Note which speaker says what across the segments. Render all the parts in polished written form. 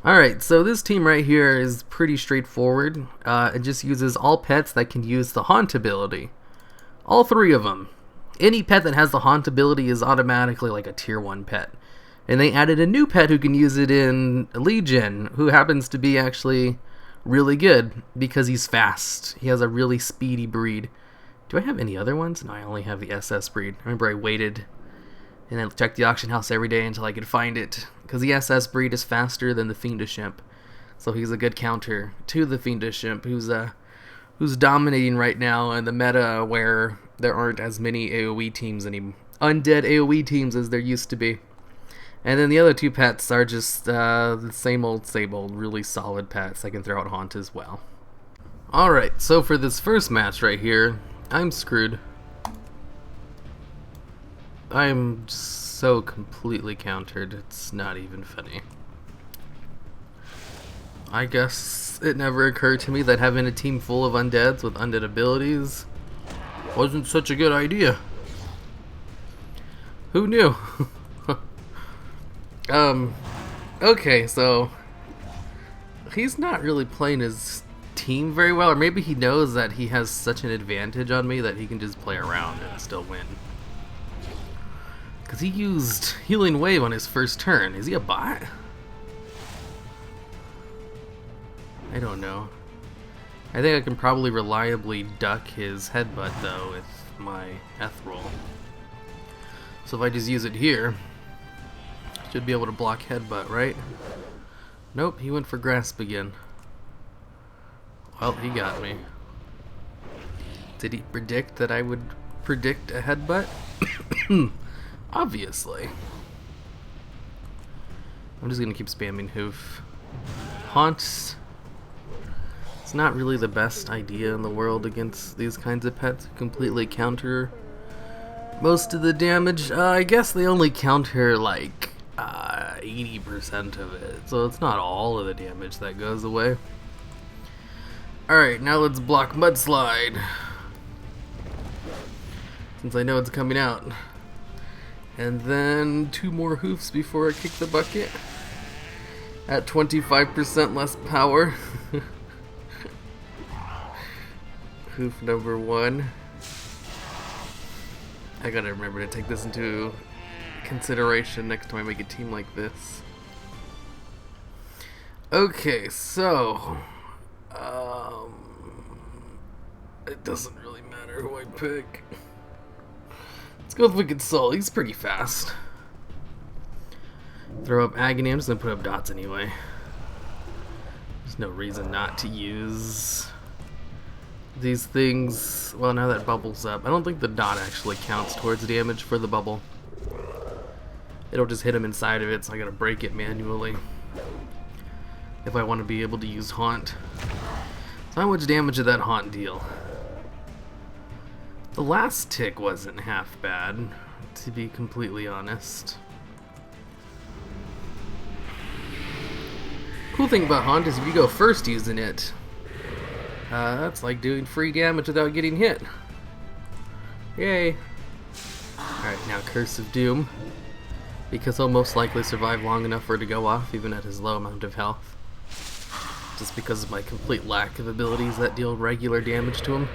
Speaker 1: Alright, so this team right here is pretty straightforward. It just uses all pets that can use the Haunt ability. All three of them. Any pet that has the Haunt ability is automatically like a tier 1 pet. And they added a new pet who can use it in Legion, who happens to be actually really good because he's fast. He has a really speedy breed. Do I have any other ones? No, I only have the SS breed. I remember I waited and then checked the auction house every day until I could find it, because the SS breed is faster than the Fiendish Imp. So he's a good counter to the Fiendish Imp, who's dominating right now in the meta where there aren't as many AoE teams anymore. Undead AoE teams as there used to be. And then the other two pets are just the same old, really solid pets. I can throw out Haunt as well. Alright, so for this first match right here, I'm screwed. I'm so completely countered, it's not even funny. I guess it never occurred to me that having a team full of undeads with undead abilities wasn't such a good idea. Who knew? Okay, so he's not really playing his team very well, or maybe he knows that he has such an advantage on me that he can just play around and still win. Because he used Healing Wave on his first turn. Is he a bot? I don't know. I think I can probably reliably duck his headbutt though with my Ethereal. So if I just use it here, should be able to block headbutt, right? Nope, he went for grasp again. Well, he got me. Did he predict that I would predict a headbutt? Obviously. I'm just gonna keep spamming Hoof. Haunts. It's not really the best idea in the world against these kinds of pets who completely counter most of the damage. I guess they only counter like 80% of it, so it's not all of the damage that goes away. Alright, now let's block Mudslide, since I know it's coming out. And then 2 more Hoofs before I kick the bucket at 25% less power. Hoof number 1. I gotta remember to take this into consideration next time I make a team like this. Okay, so it doesn't really matter who I pick. Let's go with Wicked Soul. He's pretty fast. Throw up Agony. I'm just gonna put up dots anyway. There's no reason not to use these things. Well, now that bubble's up, I don't think the dot actually counts towards damage for the bubble. It'll just hit him inside of it, so I gotta break it manually if I want to be able to use Haunt. So how much damage did that Haunt deal? The last tick wasn't half bad, to be completely honest. Cool thing about Haunt is if you go first using it, that's like doing free damage without getting hit. Yay! Alright, now Curse of Doom, because he'll most likely survive long enough for it to go off, even at his low amount of health. Just because of my complete lack of abilities that deal regular damage to him.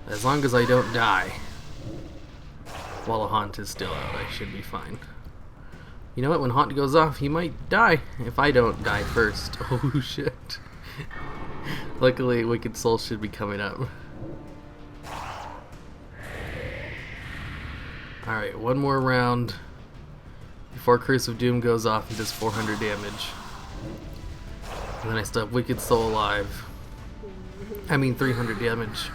Speaker 1: As long as I don't die while a Haunt is still out, I should be fine. You know what, when Haunt goes off, he might die if I don't die first. Oh shit. Luckily, Wicked Soul should be coming up. Alright, one more round before Curse of Doom goes off and does 400 damage. And then I still have Wicked Soul alive. I mean 300 damage.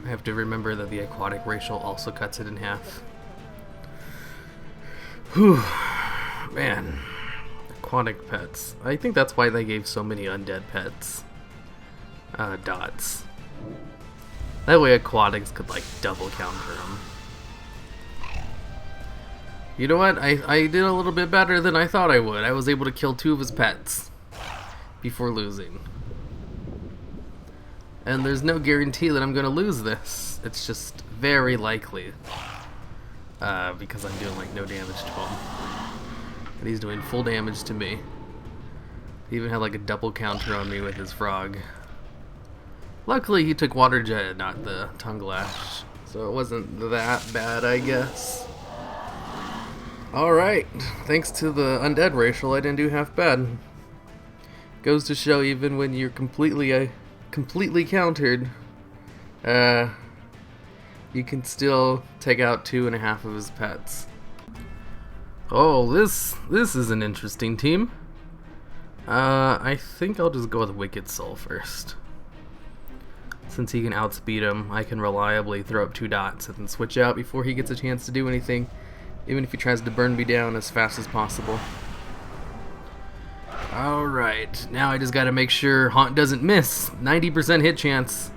Speaker 1: I have to remember that the aquatic racial also cuts it in half. Whew. Man. Aquatic pets. I think that's why they gave so many undead pets dots. That way aquatics could like double counter them. You know what? I did a little bit better than I thought I would. I was able to kill 2 of his pets before losing. And there's no guarantee that I'm going to lose this. It's just very likely. Because I'm doing like no damage to him. And he's doing full damage to me. He even had like a double counter on me with his frog. Luckily he took water jet, not the tongue lash. So it wasn't that bad, I guess. Alright, thanks to the undead racial, I didn't do half bad. Goes to show even when you're completely countered, you can still take out 2.5 of his pets. Oh, this is an interesting team. I think I'll just go with Wicked Soul first. Since he can outspeed him, I can reliably throw up 2 dots and then switch out before he gets a chance to do anything, even if he tries to burn me down as fast as possible. Alright, now I just gotta make sure Haunt doesn't miss. 90% hit chance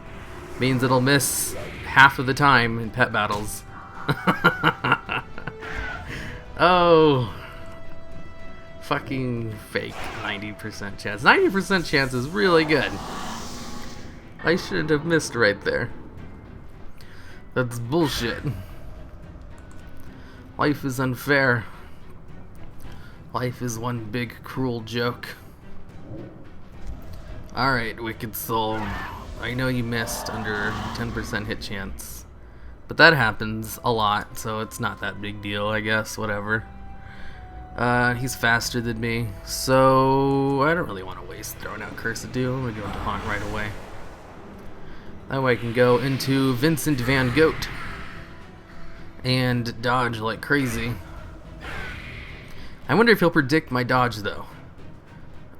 Speaker 1: means it'll miss half of the time in pet battles. Oh, fucking fake 90% chance. 90% chance is really good. I shouldn't have missed right there. That's bullshit. Life is unfair. Life is one big cruel joke. Alright, Wicked Soul. I know you missed under 10% hit chance. But that happens a lot, so it's not that big deal, I guess. Whatever. He's faster than me, so I don't really want to waste throwing out Curse of Doom. I'm going to go into Haunt right away. That way I can go into Vincent Van Gogh and dodge like crazy. I wonder if he'll predict my dodge, though.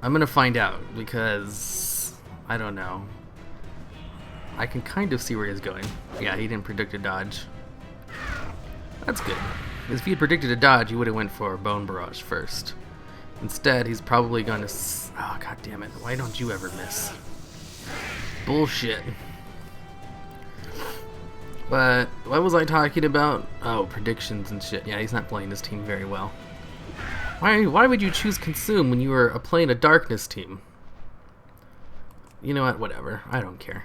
Speaker 1: I'm gonna find out, because I don't know. I can kind of see where he's going. Yeah, he didn't predict a dodge. That's good. Because if he had predicted a dodge, he would have went for Bone Barrage first. Instead, he's probably gonna... Oh, god damn it. Why don't you ever miss? Bullshit. But what was I talking about? Oh, predictions and shit. Yeah, he's not playing this team very well. Why would you choose Consume when you were playing a Darkness team? You know what? Whatever. I don't care.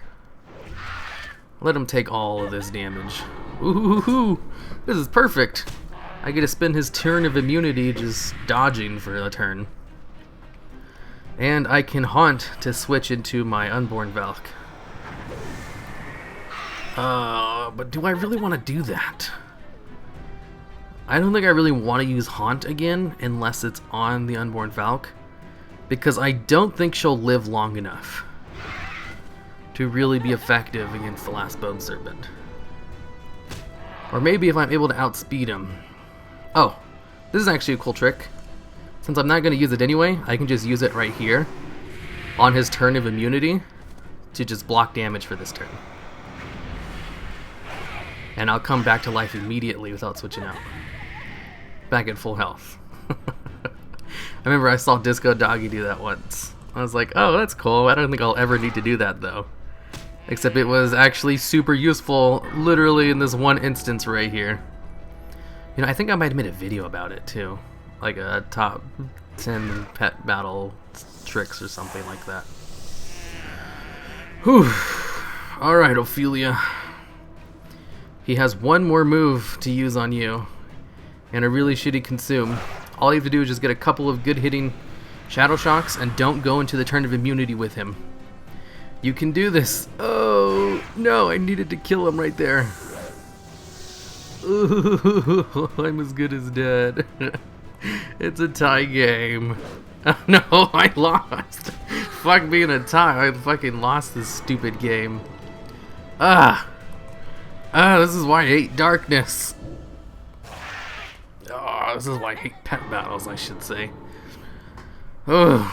Speaker 1: Let him take all of this damage. Ooh, this is perfect. I get to spend his turn of immunity just dodging for a turn. And I can Haunt to switch into my Unborn Valk. But do I really want to do that? I don't think I really want to use Haunt again unless it's on the Unborn Valk, because I don't think she'll live long enough to really be effective against the last Bone Serpent. Or maybe if I'm able to outspeed him. Oh, this is actually a cool trick. Since I'm not going to use it anyway, I can just use it right here on his turn of immunity to just block damage for this turn. And I'll come back to life immediately without switching out. Back at full health. I remember I saw Disco Doggy do that once. I was like, oh, that's cool. I don't think I'll ever need to do that, though. Except it was actually super useful, literally in this one instance right here. You know, I think I might have made a video about it, too. Like a top 10 pet battle tricks or something like that. Whew. Alright, Ophelia. He has one more move to use on you. And a really shitty Consume. All you have to do is just get a couple of good hitting Shadow Shocks and don't go into the turn of immunity with him. You can do this. Oh, no, I needed to kill him right there. Ooh, I'm as good as dead. It's a tie game. Oh, no, I lost. Fuck being a tie. I fucking lost this stupid game. This is why I hate Darkness. Oh, this is why I hate pet battles, I should say. Ugh.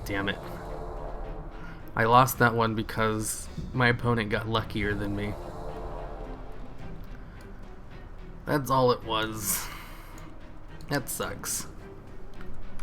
Speaker 1: Damn it. I lost that one because my opponent got luckier than me. That's all it was. That sucks.